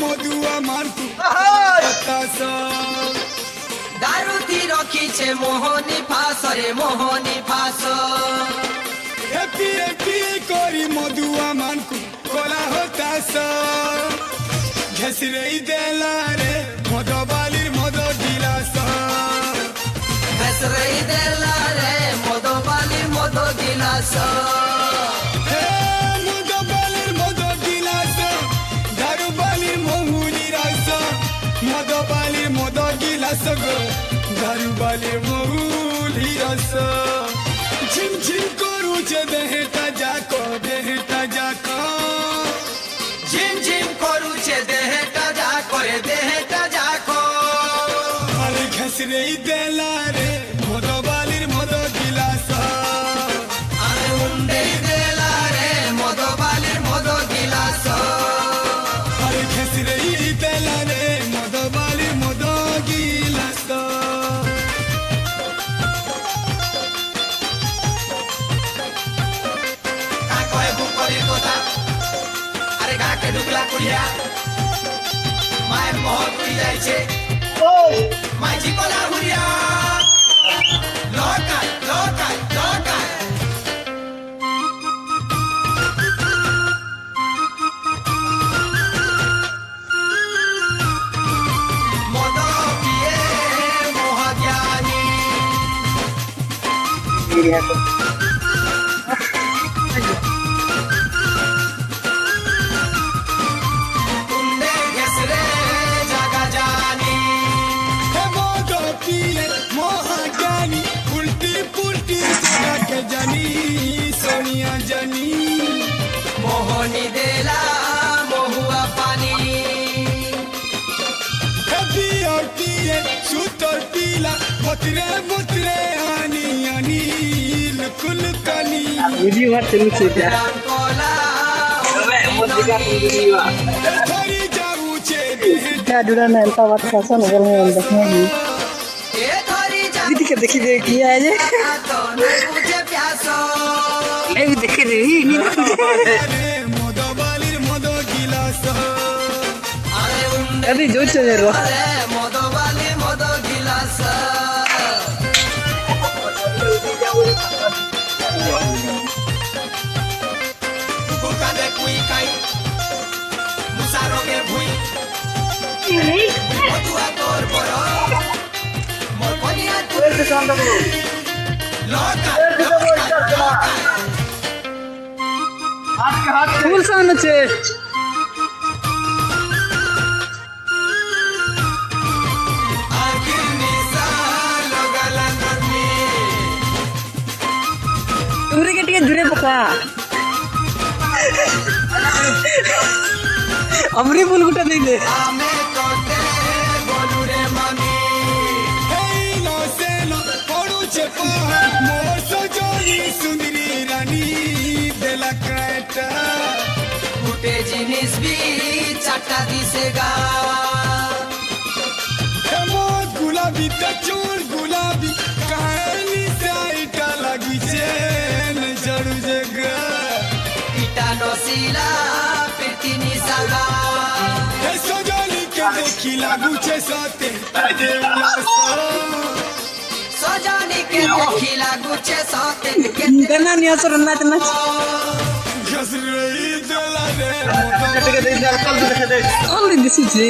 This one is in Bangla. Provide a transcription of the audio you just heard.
মধুয়া মারকু দারুতি রখিছে মোহনী ফাঁস রে মোহনী ফাঁস এপি এপি করি মধুয়া মানকু কলা হতাশ ঘেসরে দেলা রে মদ বালির মদ গিলাস ঘেসরে দেলা রে মদ বালির মদ গিলাস মদ বালির মদ গিলাস দারু বালির মহুরি রস মদ বালির মদ গিলাস গো দারু বালির মহুরি রস ঝিমঝিম করুছে দেহটা যাকো ঝিমঝিম করুছে দেহটা যা করে দেহটা যাকো আরে ঘেসরে দেলা রে মদ বালির মদ গিলাস আরে উন্ডে দেলা রে মদ বালির মদ গিলাস আরে ঘেসরে দেলা রে মদ বালির মদ গিলাস কা কয় বুকরির কথা আরে গাকে ঢুকলা কুড়িয়া মায়ের মহল উড়ি যাইছে মাইজি কলা হুড়িয়া লকায় লকায় লকায় মদ পিয়ে মহাজ্ঞানী কুন্ডে ঘেসরে জাগা জানি মদ পিয়ে মহাজ্ঞানী উল্টি পুল্টি জাগাকে জানি সোনিয়া জানি মোহনী দেলা মহুয়া পানি বিয়র পিয়ে সুতর পিলা মতরে আনি আনি লুকুল কানি ভিডিও বাড়ছে লুচি রাম কলা ধরি যাউছে Dura na enta batka sa nagal ngayon দেখে এ ধরি যা দিদিকে দেখি দে কি আছে তো না বুঝে প্যাস এই দেখে রে মদ বালির মদ গিলাস আরে উন্ডে আরে জোইছে রে আরে মদ বালি মদ গিলাস বুকানে কুই কাই মুসারগে ভুই মতুয়া তোর বড় মোর কনিয়া তুই লকা ফুল সাউন্ড আছে আখির নিসা লগলা নরমি তুমি কে টিকে দূরে পকা আমরি ফুল গুটা দেই দে আমি তোতে বলু রে মামি হেই লসেলো পড়ুছে পাহাড় মোর সজনী সুন্দরী রানী দেলা কাটা ফুটে জিনিস বি চাটা দিছে গা মোর গুলাবি তা চোর গুলাবি কাহিনী সাইটা লাগিছে জড়ু জগা পিটা নসিলা পিটি নিসাগা হে সজনী কে দেখি লাগুছে সতে সজানি কে দেখিলা গুছে সাথে গানা নিয়া সর নাচ নাচ ঘসরে দেলা রে অলরেডি দিছি যে